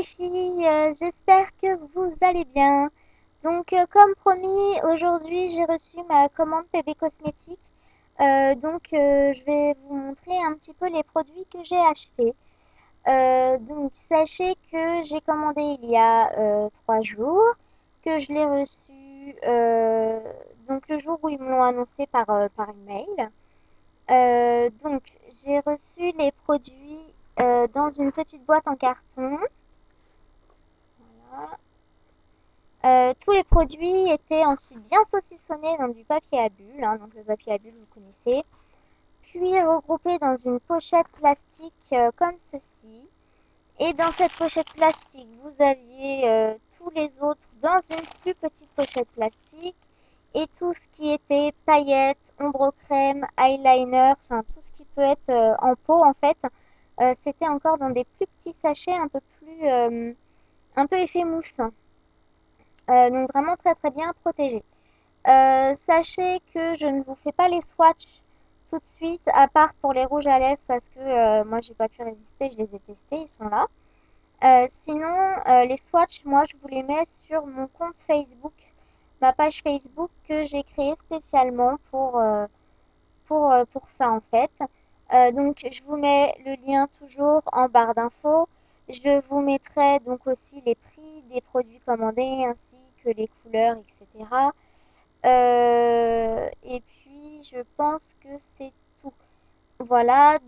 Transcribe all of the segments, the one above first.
les filles, j'espère que vous allez bien. Donc, comme promis, aujourd'hui j'ai reçu ma commande PB Cosmétiques. Je vais vous montrer un petit peu les produits que j'ai achetés. Sachez que j'ai commandé il y a 3 jours, que je l'ai reçu le jour où ils me l'ont annoncé par email. J'ai reçu les produits dans une petite boîte en carton. Voilà. Tous les produits étaient ensuite bien saucissonnés dans du papier à bulles, hein, donc le papier à bulles vous connaissez, puis regroupés dans une pochette plastique comme ceci. Et dans cette pochette plastique, vous aviez tous les autres dans une plus petite pochette plastique et tout ce qui était paillettes, ombre crème, eyeliner, enfin tout ce qui peut être en pot en fait, c'était encore dans des plus petits sachets un peu effet mousse. Donc vraiment très très bien protégé. Sachez que je ne vous fais pas les swatchs tout de suite, à part pour les rouges à lèvres parce que moi j'ai pas pu résister, je les ai testés, ils sont là. Sinon, les swatchs, moi je vous les mets sur mon compte Facebook, ma page Facebook que j'ai créée spécialement pour ça en fait. Je vous mets le lien toujours en barre d'infos. Je vous mettrai donc aussi les prix des produits commandés ainsi que les couleurs, etc. Et puis je pense que c'est tout. Voilà,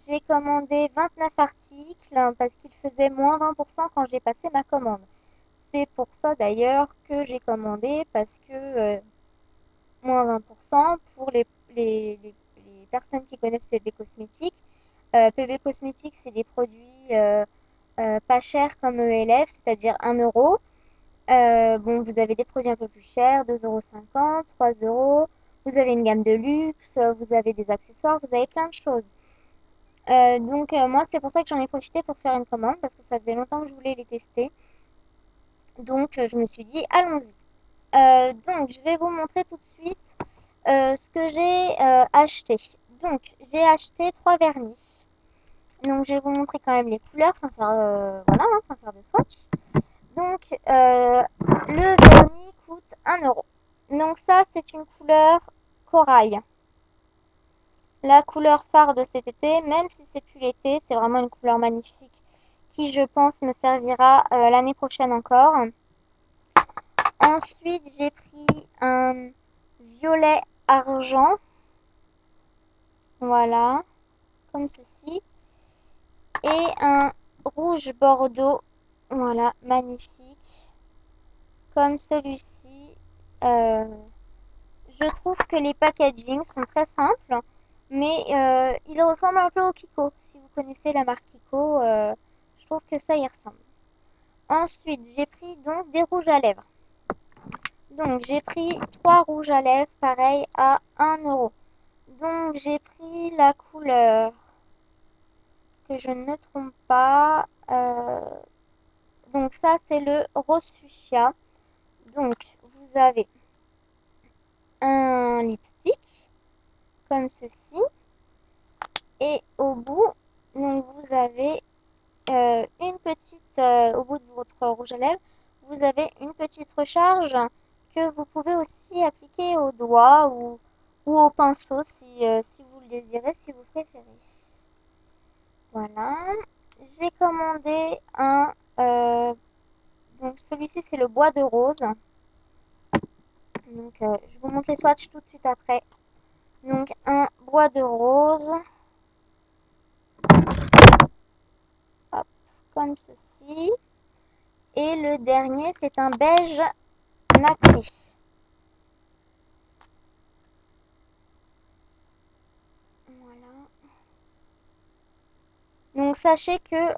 j'ai commandé 29 articles hein, parce qu'il faisait moins 20% quand j'ai passé ma commande. C'est pour ça d'ailleurs que j'ai commandé parce que moins 20% pour les personnes qui connaissent PB Cosmétiques. PB Cosmétiques, c'est des produits pas chers comme ELF, c'est-à-dire 1 euro. Vous avez des produits un peu plus chers, 2,50 €, 3 €. Vous avez une gamme de luxe, vous avez des accessoires, vous avez plein de choses. Moi, c'est pour ça que j'en ai profité pour faire une commande parce que ça faisait longtemps que je voulais les tester. Je me suis dit, allons-y. Je vais vous montrer tout de suite ce que j'ai acheté. J'ai acheté 3 vernis. Je vais vous montrer quand même les couleurs sans faire, voilà, hein, sans faire de swatch. Le vernis coûte 1 €. Donc ça, c'est une couleur corail. La couleur phare de cet été, même si c'est plus l'été, c'est vraiment une couleur magnifique qui, je pense, me servira l'année prochaine encore. Ensuite, j'ai pris un violet argent, voilà, comme ceci, et un rouge bordeaux, voilà, magnifique, comme celui-ci. Euh, Je trouve que les packagings sont très simples, mais ils ressemblent un peu au Kiko. Si vous connaissez la marque Kiko, je trouve que ça y ressemble. Ensuite, j'ai pris donc des rouges à lèvres. J'ai pris 3 rouges à lèvres, pareil, à 1 €. J'ai pris la couleur que je ne trompe pas. Ça, c'est le rose fuchsia. Vous avez un lipstick comme ceci. Et au bout, vous avez au bout de votre rouge à lèvres, vous avez une petite recharge que vous pouvez aussi appliquer au doigt ou au pinceau si vous le désirez, si vous préférez. Voilà. J'ai commandé celui-ci c'est le bois de rose. Je vous montre les swatchs tout de suite après. Un bois de rose. Hop, comme ceci. Et le dernier, c'est un beige nacré. Voilà. Sachez que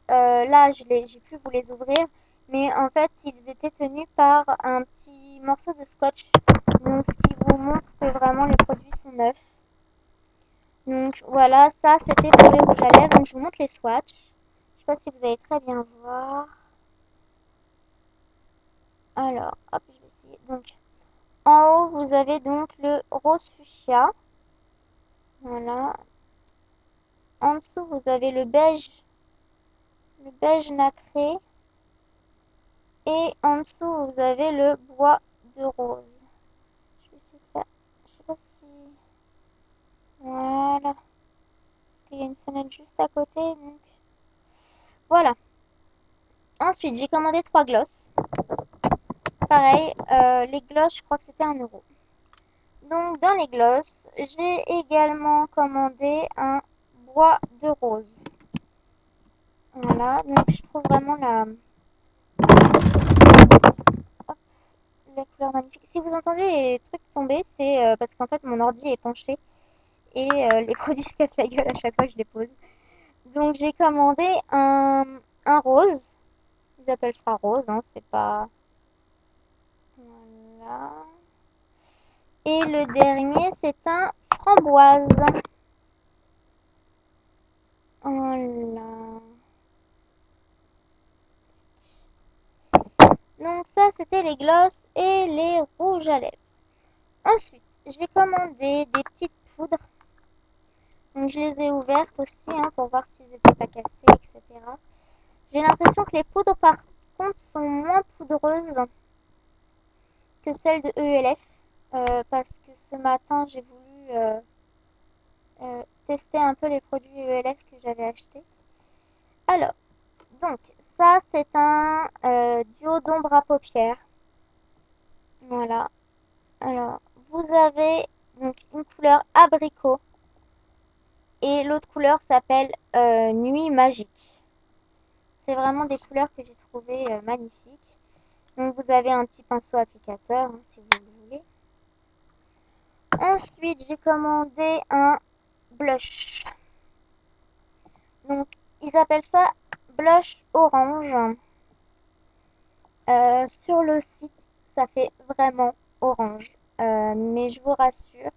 là, j'ai pu vous les ouvrir, mais en fait, ils étaient tenus par un petit morceau de scotch. Ce qui vous montre que vraiment les produits sont neufs. Voilà, ça c'était pour les rouges à lèvres. Je vous montre les swatchs. Je sais pas si vous allez très bien voir. Alors, hop, je vais essayer. En haut, vous avez donc le rose fuchsia. Voilà. En dessous, vous avez le beige le beige nacré. Et en dessous, vous avez le bois de rose. Je vais essayer de faire. Je sais pas si. Voilà. Parce qu'il y a une fenêtre juste à côté. Donc. Voilà. Ensuite, j'ai commandé 3 glosses. Pareil, les glosses, je crois que c'était 1 €. Donc, dans les glosses, j'ai également commandé un bois de rose. Voilà. Donc, je trouve vraiment la couleur magnifique. Si vous entendez les trucs tomber, c'est parce qu'en fait, mon ordi est penché. Et les produits se cassent la gueule à chaque fois que je les pose. Donc j'ai commandé un rose. Ils appellent ça rose, hein, c'est pas... Voilà. Et le dernier, c'est un framboise. Voilà. Donc ça, c'était les glosses et les rouges à lèvres. Ensuite, j'ai commandé des petites poudres. Donc je les ai ouvertes aussi hein, pour voir s'ils n'étaient pas cassés, etc. J'ai l'impression que les poudres, par contre, sont moins poudreuses que celles de ELF. Parce que ce matin, j'ai voulu tester un peu les produits ELF que j'avais achetés. Alors, donc, ça, c'est un duo d'ombre à paupières. Voilà. Alors, vous avez donc une couleur abricot et l'autre couleur s'appelle Nuit magique. C'est vraiment des couleurs que j'ai trouvées magnifiques. Donc, vous avez un petit pinceau applicateur hein, si vous le voulez. Ensuite, j'ai commandé un blush. Donc, ils appellent ça blush orange. Sur le site, ça fait vraiment orange. Mais je vous rassure,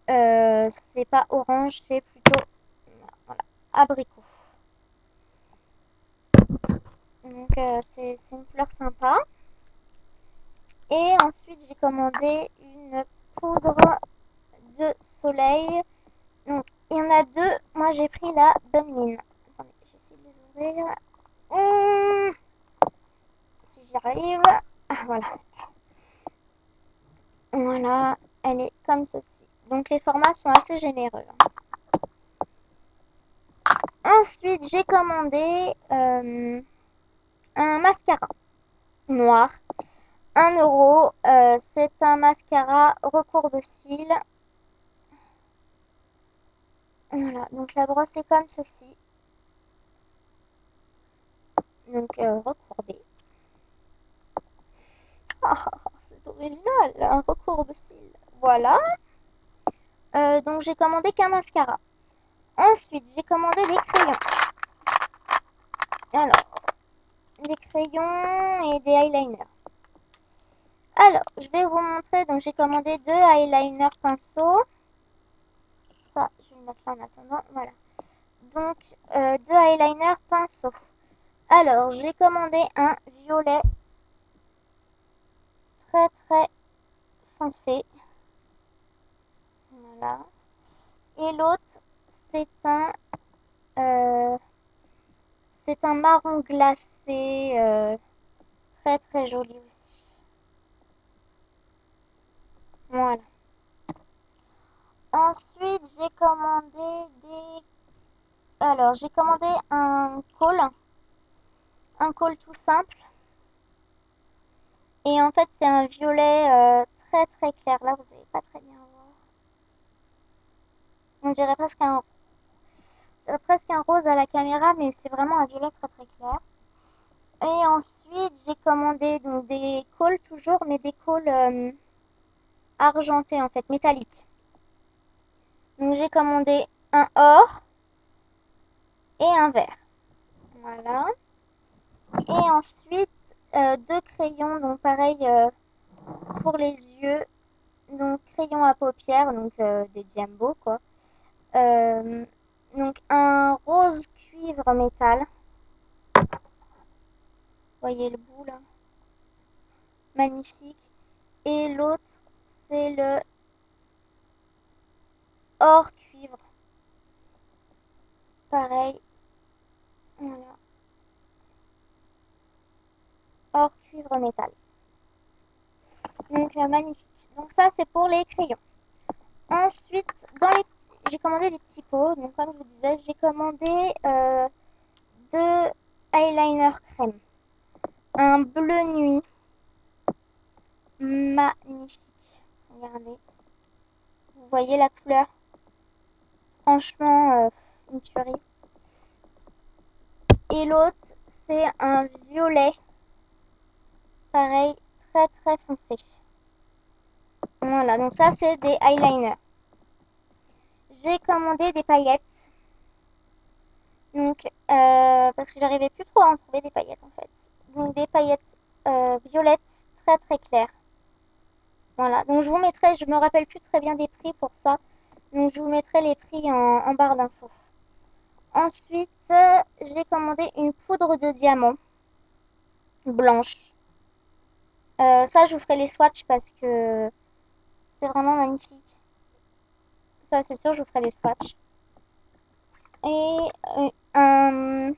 c'est pas orange, c'est plutôt voilà, abricot. Donc, c'est une couleur sympa. Et ensuite, j'ai commandé une poudre de soleil. Donc, il y en a deux. Moi, j'ai pris la Dunmin. Attendez, je vais essayer de les ouvrir. Si j'y arrive. Ah, voilà. Voilà, elle est comme ceci. Donc, les formats sont assez généreux. Ensuite, j'ai commandé un mascara noir. 1 €. C'est un mascara recours de cils. Voilà, donc la brosse est comme ceci. Donc recourbée. Ah, c'est original, un recours de cils. Voilà. Donc j'ai commandé qu'un mascara. Ensuite, j'ai commandé des crayons. Alors, des crayons et des eyeliners. Alors, je vais vous montrer. Donc, j'ai commandé 2 eyeliners pinceaux. Ça, je vais le mettre là en attendant. Voilà. Donc, 2 eyeliners pinceaux. Alors, j'ai commandé un violet très très foncé. Voilà. Et l'autre, c'est euh, c'est un marron glacé très très joli aussi. Voilà. Ensuite, j'ai commandé des... Alors, j'ai commandé un col tout simple. Et en fait, c'est un violet très très clair. Là, vous n'allez pas très bien voir. On dirait presque un rose à la caméra, mais c'est vraiment un violet très très clair. Et ensuite, j'ai commandé donc des cols toujours, mais des cols argentés en fait, métalliques. Donc j'ai commandé un or et un vert. Voilà. Et ensuite, 2 crayons, donc pareil pour les yeux. Donc crayon à paupières, donc des Jumbo quoi. Euh, donc un rose cuivre métal. Voyez le bout là. Magnifique. Et l'autre, c'est le or cuivre. Pareil. Voilà. cuivre métal. Donc magnifique. Donc ça c'est pour les crayons. Ensuite, j'ai commandé des petits pots. Donc comme je vous disais, j'ai commandé deux eyeliner crème. Un bleu nuit. Magnifique. Regardez. Vous voyez la couleur? Franchement, une tuerie. Et l'autre, c'est un violet. Pareil, très très foncé. Voilà, donc ça c'est des eyeliners. J'ai commandé des paillettes. Donc, parce que j'arrivais plus trop à en trouver des paillettes en fait. Donc des paillettes violettes très très claires. Voilà, donc je vous mettrai, je me rappelle plus très bien des prix pour ça. Donc je vous mettrai les prix en barre d'infos. Ensuite, j'ai commandé une poudre de diamant blanche. Ça, je vous ferai les swatchs parce que c'est vraiment magnifique. Ça, c'est sûr, je vous ferai les swatchs. Et un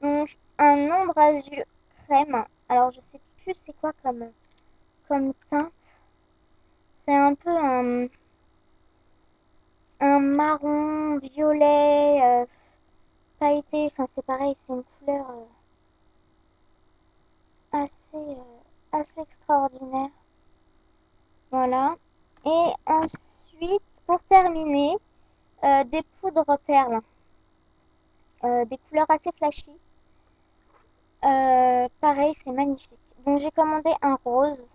ombre azur crème. Alors, je sais plus c'est quoi comme teinte. C'est un peu un marron violet pailleté. Enfin, c'est pareil, c'est une couleur assez extraordinaire. Voilà. Et ensuite, pour terminer, des poudres perles. Des couleurs assez flashy. Pareil, c'est magnifique. Donc j'ai commandé un rose.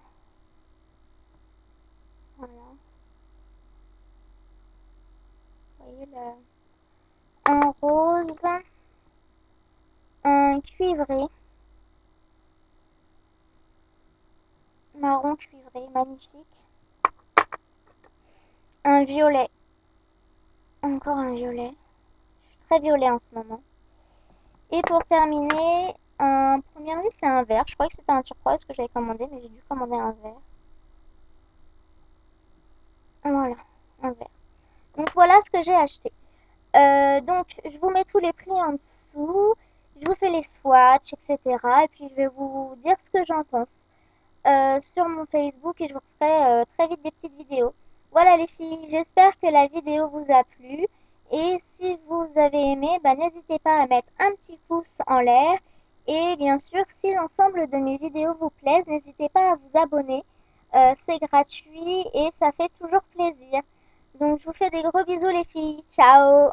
Voilà. Vous voyez un rose, un cuivré, marron cuivré, magnifique. Un violet. Encore un violet. Je suis très violet en ce moment. Et pour terminer, un premier c'est un vert. Je croyais que c'était un turquoise que j'avais commandé, mais j'ai dû commander un vert. Voilà, un vert. Donc voilà ce que j'ai acheté. Donc je vous mets tous les prix en dessous. Je vous fais les swatchs, etc. Et puis je vais vous dire ce que j'en pense sur mon Facebook et je vous ferai très vite des petites vidéos. Voilà les filles, j'espère que la vidéo vous a plu. Et si vous avez aimé, bah, n'hésitez pas à mettre un petit pouce en l'air. Et bien sûr, si l'ensemble de mes vidéos vous plaisent, n'hésitez pas à vous abonner. C'est gratuit et ça fait toujours plaisir. Donc je vous fais des gros bisous les filles. Ciao!